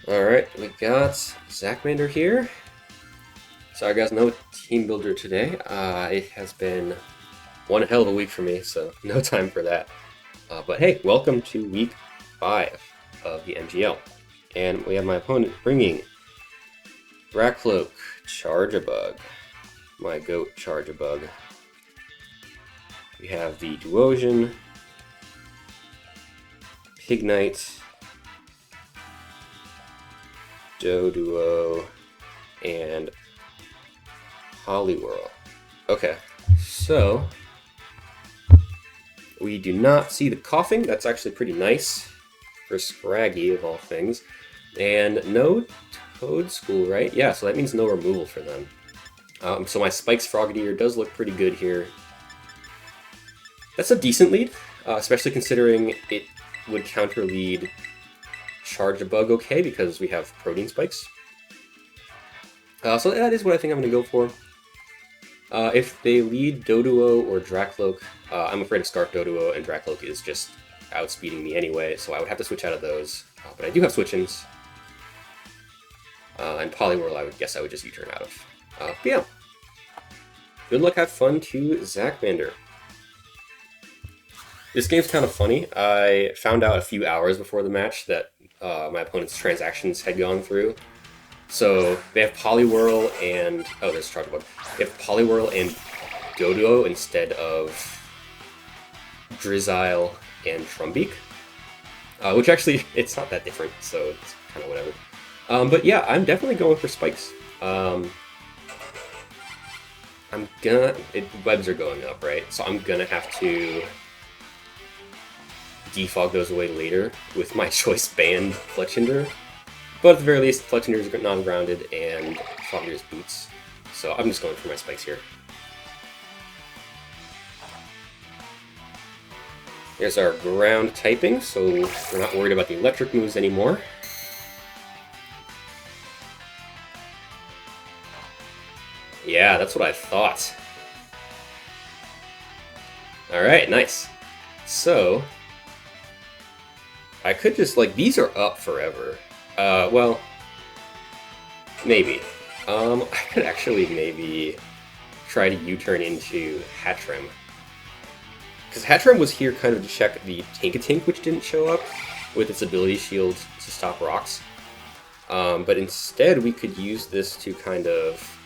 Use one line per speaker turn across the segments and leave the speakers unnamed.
Alright, we got Zachmander here. Sorry guys, no team builder today. It has been one hell of a week for me, so no time for that. But hey, welcome to week 5 of the MGL. And we have my opponent bringing Rakloak, Charge-a-Bug, my goat Charge-a-Bug. We have the Duosian, Pignite, Doduo, and Poliwhirl. Okay, so we do not see the coughing. That's actually pretty nice for Scraggy of all things. And no Toadschool, right? Yeah, so that means no removal for them. So my Spikes Frogadier does look pretty good here. That's a decent lead, especially considering it would counter lead Charge-a-Bug okay because we have Protein Spikes. So that is what I think I'm going to go for. If they lead Doduo or Drakloak, I'm afraid to start Doduo, and Drakloak is just outspeeding me anyway, so I would have to switch out of those. But I do have switch-ins. And Poliwhirl, I would guess I would just U-turn out of. But yeah. Good luck, have fun to Zachmander. This game's kind of funny. I found out a few hours before the match that my opponent's transactions had gone through. So they have Poliwhirl and... oh, there's Charge-a-Bug. They have Poliwhirl and Doduo instead of Drizzile and Trumbeak. Which actually, it's not that different, so it's kind of whatever. But yeah, I'm definitely going for Spikes. Webs are going up, right? So I'm gonna have to defog those away later with my choice banned Fletchinder. But at the very least, Fletchinder's non-grounded and Froggier's boots. So I'm just going for my Spikes here. Here's our ground typing, so we're not worried about the electric moves anymore. Yeah, that's what I thought. Alright, nice. So, I could just, like, these are up forever. Well, maybe. I could actually maybe try to U-turn into Hattrem. Because Hattrem was here kind of to check the Tankatink, which didn't show up, with its ability shield to stop rocks. But instead, we could use this to kind of...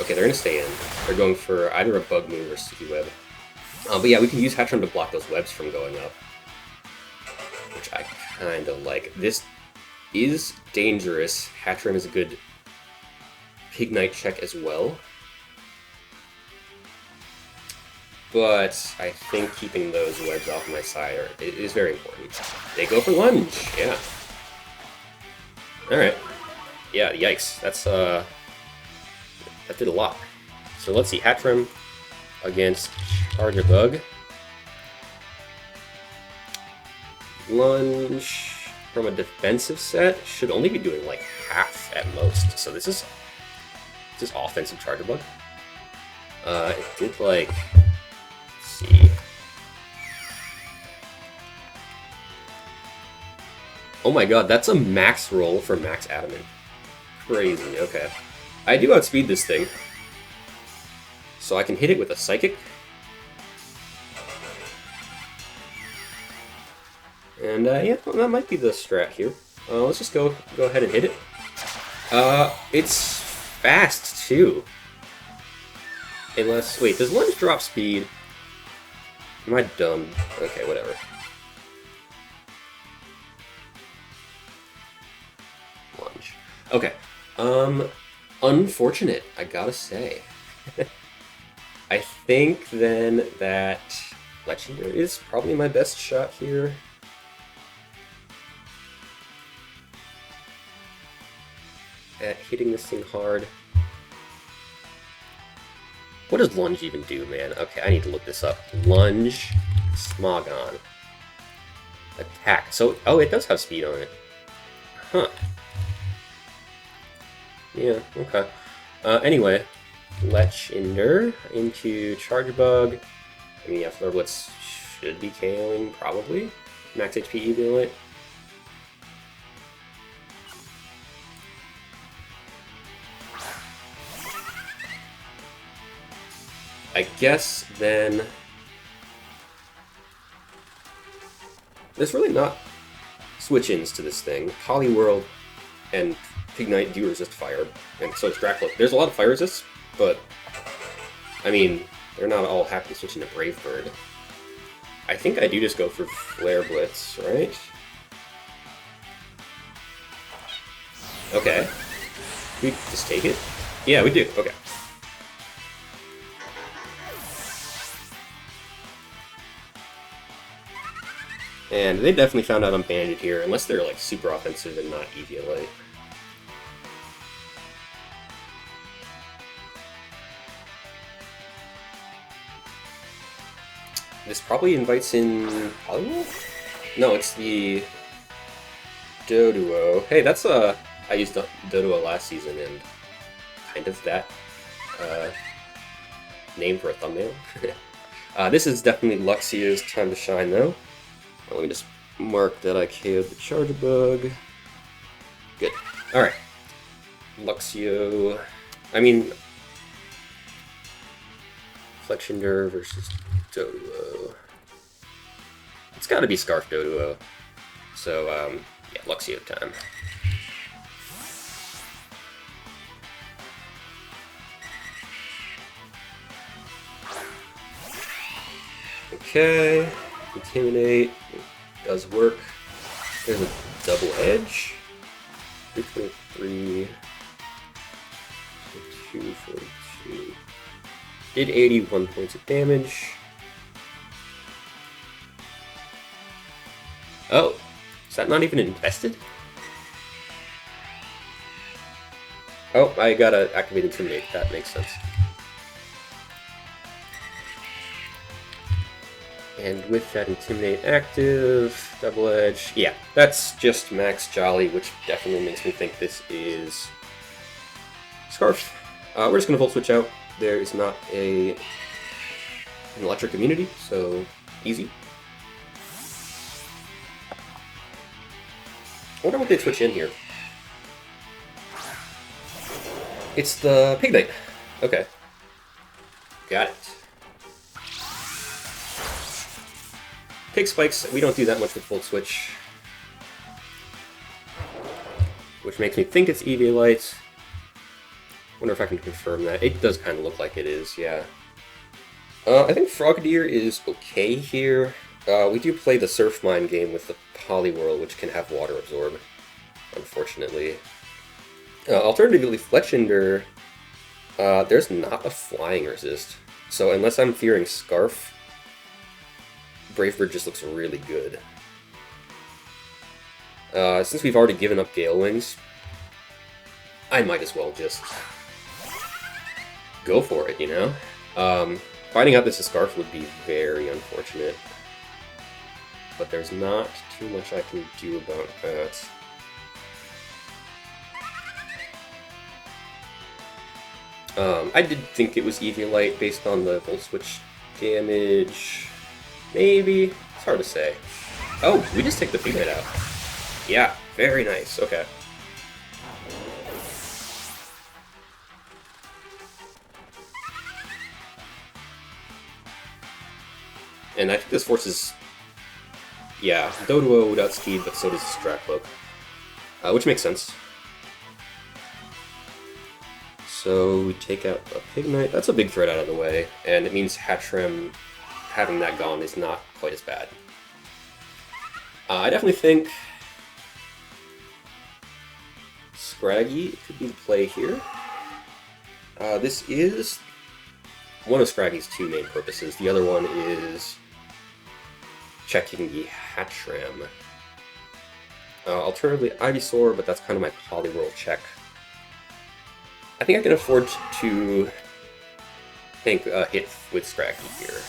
okay, they're going to stay in. They're going for either a Bug move or Sticky Web. But yeah, we can use Hattrem to block those webs from going up. Which I kind of like. This is dangerous. Hattrem is a good Pignite check as well. But I think keeping those webs off my side is very important. They go for lunge, yeah. Alright. Yeah, yikes. That's, that did a lot. So let's see, Hattrem against Charge-a-Bug. Lunge from a defensive set should only be doing like half at most. So this is offensive Charge-a-Bug. It did like, let's see. Oh my god, that's a max roll for max Adamew. Crazy, okay. I do outspeed this thing. So I can hit it with a Psychic. And yeah, well, that might be the strat here. Let's just go ahead and hit it. It's fast too. Unless, wait, does lunge drop speed? Am I dumb? Okay, whatever. Lunge. Okay. Unfortunate, I gotta say. I think then that Fletchinder is probably my best shot here. At hitting this thing hard. What does lunge even do, man? Okay, I need to look this up. Lunge, Smogon. Attack. So, oh, it does have speed on it. Huh. Yeah, okay. Anyway, Fletchinder into Charge-a-Bug. I mean, yeah, Flare Blitz should be KOing, probably. Max HP Eviolite. I guess then there's really not switch-ins to this thing. Poliwhirl and Pignite do resist fire, and so does Dracula. There's a lot of fire resists, but I mean, they're not all happy switching to Brave Bird. I think I do just go for Flare Blitz, right? Okay. We just take it? Yeah, we do. Okay. And they definitely found out I'm banded here, unless they're like super offensive and not Eviolite. This probably invites in Poliwhirl? No, it's the Doduo. Hey, that's I used Doduo last season, and kind of that name for a thumbnail. This is definitely Luxia's time to shine, though. Let me just mark that I KO'd the Charjabug. Good. Alright. Luxio. I mean, Fletchinder versus Doduo. It's gotta be Scarf Doduo. So, yeah, Luxio time. Okay. Intimidate. Does work. There's a double edge. 323. 242. Did 81 points of damage. Oh, is that not even invested? Oh, I gotta activate Intimidate. That makes sense. And with that Intimidate active, Double Edge, yeah, that's just Max Jolly, which definitely makes me think this is Scarf. We're just gonna Volt Switch out. There is not an electric immunity, so easy. I wonder what they switch in here. It's the Pignite. Okay. Got it. Take Spikes, we don't do that much with Volt Switch. Which makes me think it's Eviolite. Wonder if I can confirm that. It does kind of look like it is, yeah. I think Frogadier is okay here. We do play the Surf Mine game with the Poliwhirl, which can have Water Absorb, unfortunately. Alternatively, Fletchinder, there's not a Flying Resist. So unless I'm fearing Scarf, Brave Bird just looks really good. Since we've already given up Gale Wings, I might as well just go for it, you know? Finding out this is Scarf would be very unfortunate. But there's not too much I can do about that. I did think it was Eviolite based on the Volt Switch damage. Maybe? It's hard to say. Oh, we just take the Pignite out. Yeah, very nice. Okay. And I think this forces... Yeah, Doduo without speed, but so does Dracloak. Which makes sense. So we take out a Pignite. That's a big threat out of the way, and it means Hattrem having that gone is not quite as bad. I definitely think Scraggy could be the play here. This is one of Scraggy's two main purposes. The other one is checking the Hattrem. Alternatively, Ivysaur, but that's kind of my Poliwhirl check. I think I can afford to take a hit with Scraggy here.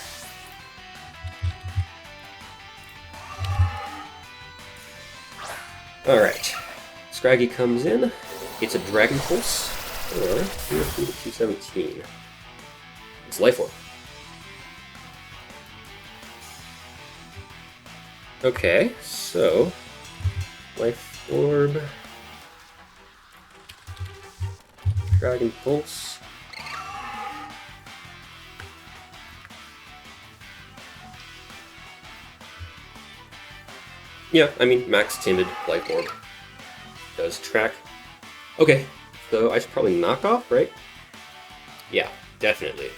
Alright, Scraggy comes in. It's a Dragon Pulse, or 217. It's Life Orb. Okay, so Life Orb, Dragon Pulse. Yeah, I mean, max timid life orb does track. Okay, so I should probably knock off, right? Yeah, definitely.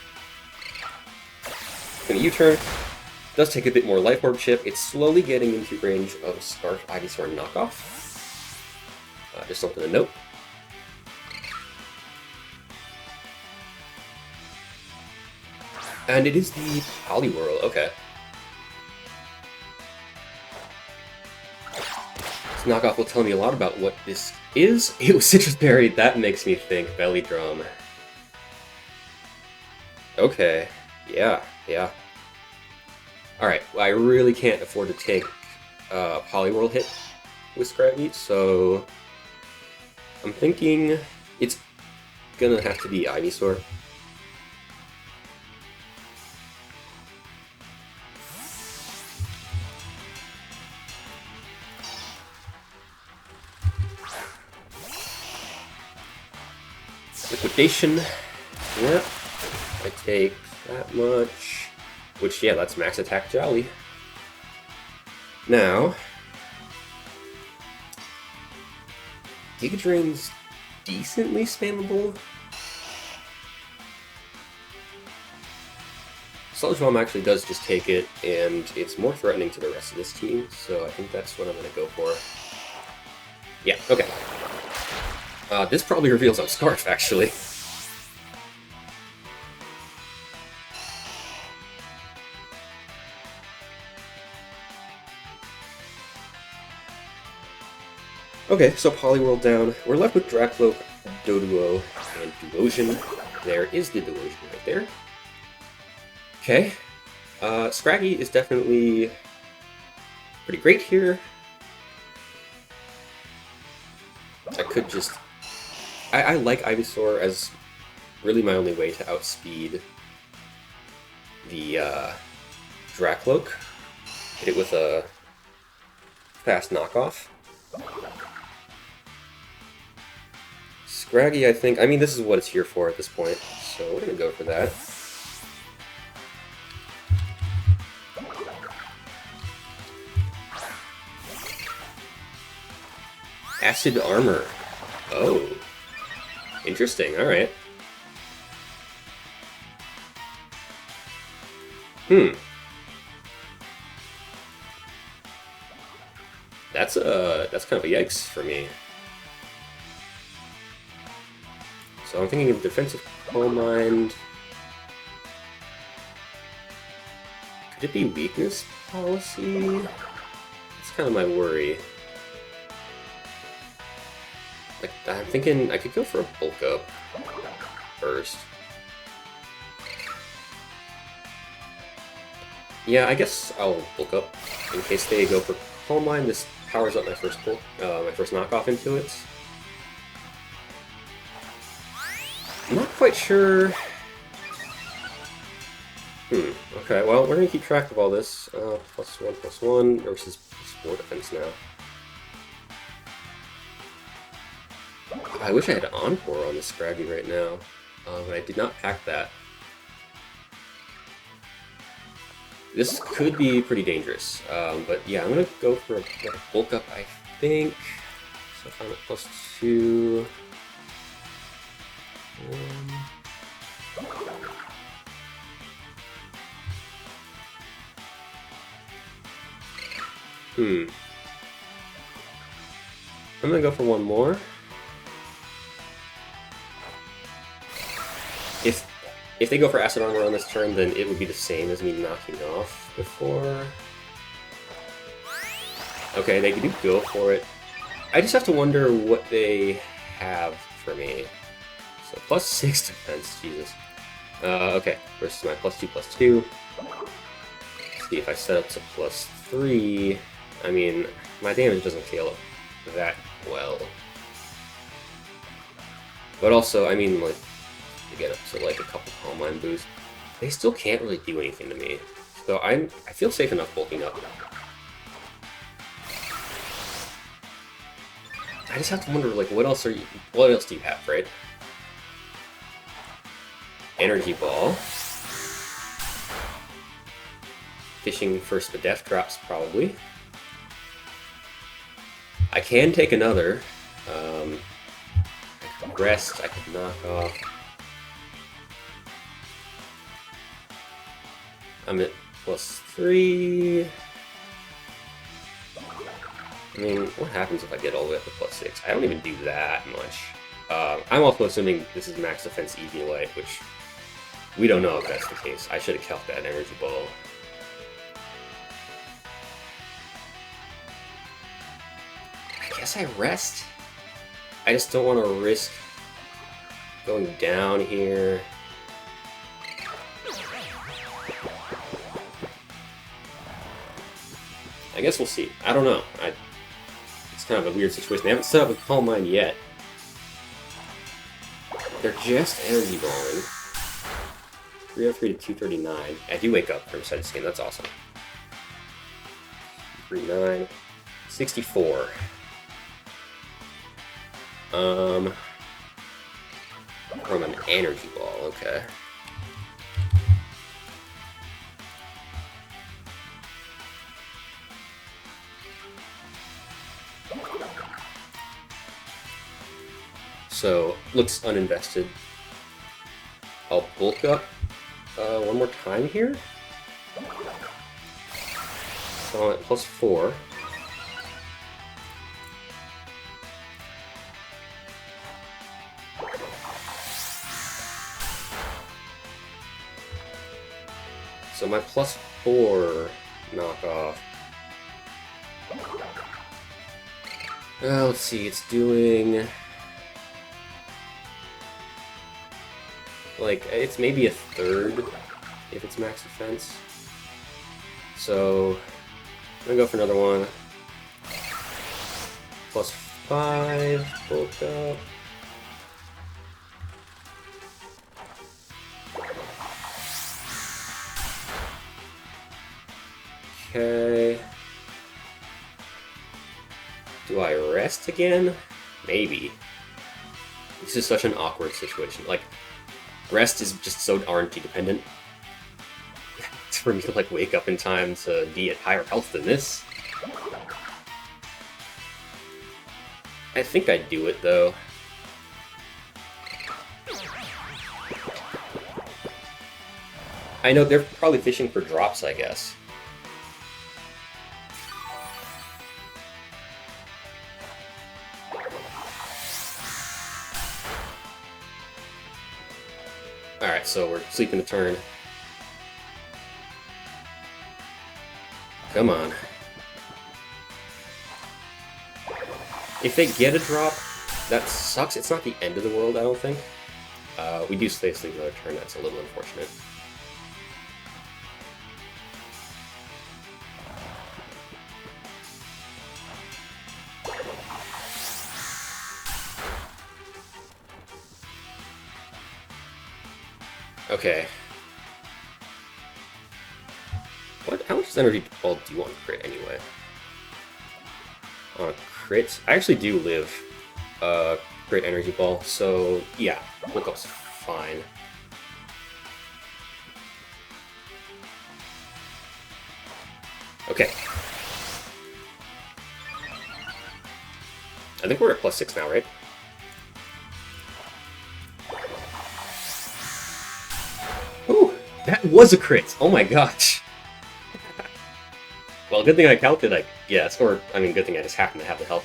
Gonna U-turn. Does take a bit more life orb chip. It's slowly getting into range of Scarf Ivysaur knockoff. Just something to note. And it is the Poliwhirl, okay. This knockoff will tell me a lot about what this is. Ew, Citrus Berry, that makes me think Belly Drum. Okay, yeah. Alright, well, I really can't afford to take Poliwhirl hit with Scraggy, so I'm thinking it's gonna have to be Ivysaur. Liquidation. Yep. I take that much. Which, yeah, that's max attack Jolly. Now, Giga Drain's decently spammable. Sludge Bomb actually does just take it, and it's more threatening to the rest of this team, so I think that's what I'm going to go for. Yeah, okay. This probably reveals I'm Scarf, actually. Okay, so Poliwhirl down. We're left with Dracloak, Doduo, and Duosion. There is the Duosion right there. Okay. Scraggy is definitely pretty great here. I could just... I like Ivysaur as really my only way to outspeed the Dracloak. Hit it with a fast knockoff. Scraggy, I think... I mean, this is what it's here for at this point, so we're gonna go for that. Acid Armor. Oh. Interesting, alright. That's kind of a yikes for me. So I'm thinking of Defensive Calm Mind. Could it be Weakness Policy? That's kind of my worry. Like, I'm thinking I could go for a Bulk Up first. Yeah, I guess I'll Bulk Up in case they go for Calm Mind. This powers up my first knockoff into it. I'm not quite sure. Okay, well, we're gonna keep track of all this. +1/+1 versus +4 defense now. I wish I had Encore on the Scraggy right now, but I did not pack that. This could be pretty dangerous, but yeah, I'm gonna go for a Bulk Up, I think. So if I'm at +2... I'm gonna go for one more. If they go for Acid Armor on this turn, then it would be the same as me knocking off before. Okay, they do go for it. I just have to wonder what they have for me. So +6 defense, Jesus. Okay, versus my +2/+2. See if I set up to +3. I mean, my damage doesn't scale up that well. But also, I mean, like, to get up to like a couple Calm Mind boosts, they still can't really do anything to me. So I feel safe enough bulking up. I just have to wonder, like, what else do you have, right? Energy Ball. Fishing for Spadef drops, probably. I can take another. I could rest, I could knock off. I'm at +3. I mean, what happens if I get all the way up to +6? I don't even do that much. I'm also assuming this is max defense EV light, which we don't know if that's the case. I should have kept that energy ball. I guess I rest? I just don't want to risk going down here. I guess we'll see. I don't know. It's kind of a weird situation. They haven't set up a Calm Mind yet. They're just energy balling. 303 to 239. I do wake up from a set of skin. That's awesome. 39. 64. From an energy ball. Okay. So, looks uninvested. I'll bulk up one more time here. So I'm at +4. So my +4 knockoff. Let's see, it's doing... like, it's maybe a third if it's max defense. So, I'm gonna go for another one. +5, bulk up. Okay. Do I rest again? Maybe. This is such an awkward situation. Like, rest is just so RNG dependent. It's for me to like wake up in time to be at higher health than this. I think I'd do it though. I know they're probably fishing for drops, I guess. Alright, so we're sleeping a turn. Come on. If they get a drop, that sucks. It's not the end of the world, I don't think. We do stay asleep another turn, that's a little unfortunate. Okay. What? How much energy ball do you want to crit anyway? On a crit? I actually do live crit energy ball, so yeah, look up's fine. Okay. I think we're at +6 now, right? Ooh, that was a crit! Oh my gosh! Well, good thing I counted, I guess, or, I mean, good thing I just happened to have the health.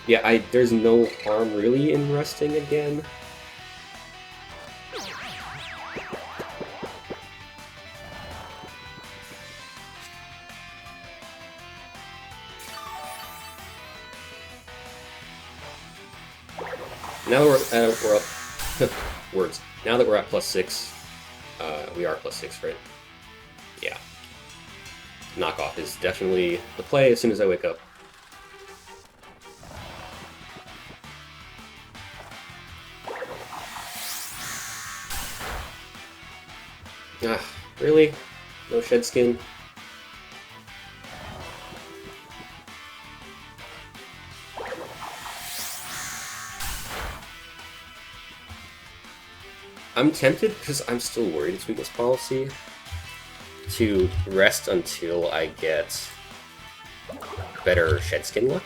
Yeah, there's no harm really in resting again. Now that we're up words. Now that we're at +6, we are +6, right? Yeah. Knockoff is definitely the play as soon as I wake up. Ah, really? No shed skin? I'm tempted, because I'm still worried it's weakness policy, to rest until I get better shed skin luck.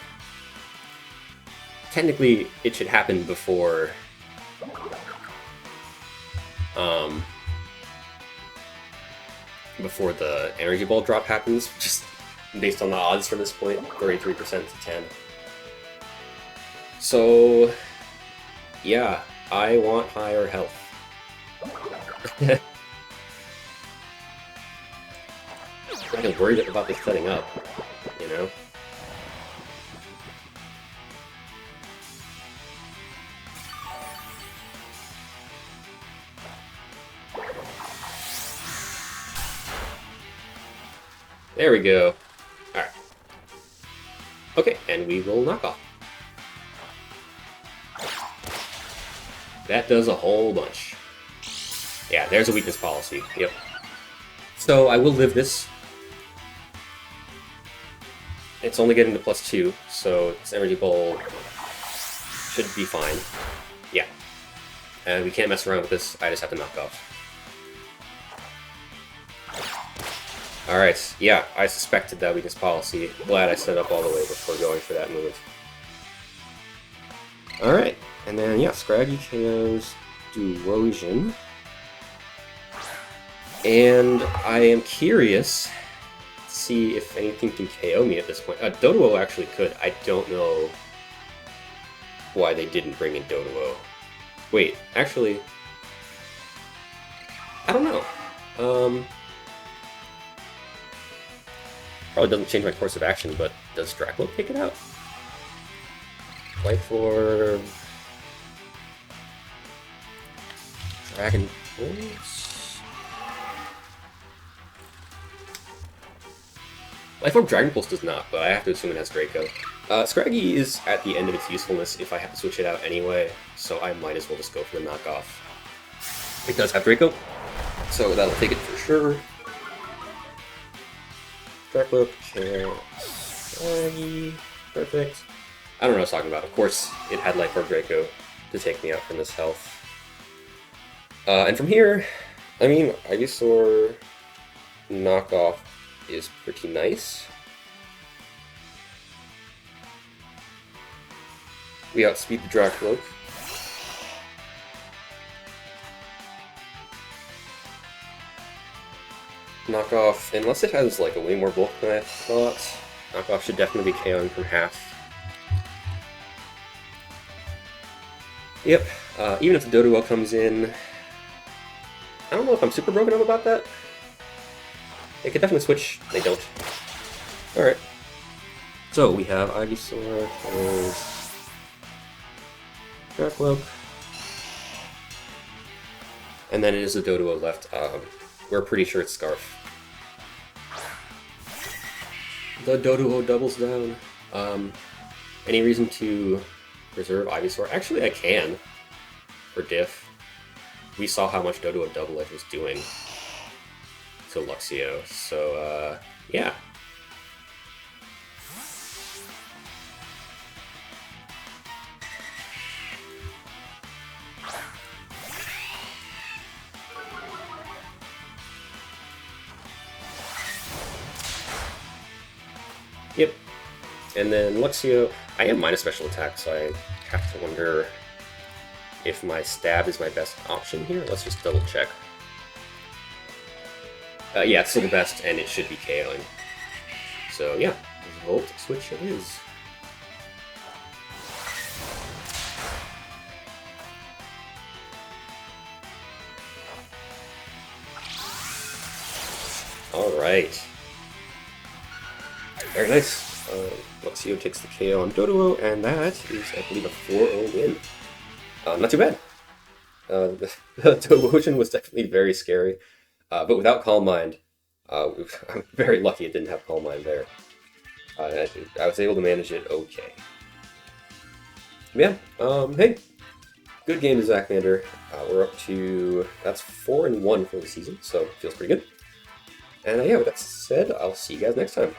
Technically, it should happen before before the energy ball drop happens, just based on the odds from this point, 33% to 10. So, yeah, I want higher health. I'm kind of worried about this setting up, you know? There we go. Alright. Okay, and we will knock off. That does a whole bunch. Yeah, there's a weakness policy. Yep. So I will live this. It's only getting to +2, so this energy bowl should be fine. Yeah. And we can't mess around with this, I just have to knock off. Alright, yeah, I suspected that weakness policy. Glad I set up all the way before going for that move. Alright, and then, yeah, Scraggy KOs Duosion. And I am curious to see if anything can KO me at this point. Doduo actually could. I don't know why they didn't bring in Doduo. Wait, actually, I don't know. Probably doesn't change my course of action, but does Dracula take it out? Life Orb... Dragon Pulse... Life Orb Dragon Pulse does not, but I have to assume it has Draco. Scraggy is at the end of its usefulness if I have to switch it out anyway, so I might as well just go for the knockoff. It does have Draco, so that'll take it for sure. Dracloak, Scraggy, perfect. I don't know what I was talking about. Of course, it had Life Orb Draco to take me out from this health. And from here, I mean, Ivysaur knockoff is pretty nice. We outspeed the Dracloak. Knockoff, unless it has like a way more bulk than I thought, knockoff should definitely be KOing from half. Yep, even if the Doduo comes in, I don't know if I'm super broken up about that. They could definitely switch, they don't. Alright. So we have Ivysaur, Dracloak, and then it is the Doduo left. We're pretty sure it's Scarf. The Doduo doubles down. Any reason to reserve Ivysaur? Actually, I can. For diff. We saw how much Doduo Double Edge was doing to Luxio, so, yeah. Yep. And then Luxio, I am minus special attack, so I have to wonder if my stab is my best option here. Let's just double check. Yeah, it's still the best, and it should be KOing. So yeah, Volt Switch it is. Alright. Very nice. Luxio takes the KO on Doduo, and that is, I believe, a 4-0 win. Not too bad. The Doduosion was definitely very scary, but without Calm Mind, I'm very lucky it didn't have Calm Mind there. I was able to manage it okay. Yeah, hey, good game to Zachmander. We're up to, that's 4-1 for the season, so feels pretty good. And yeah, with that said, I'll see you guys next time.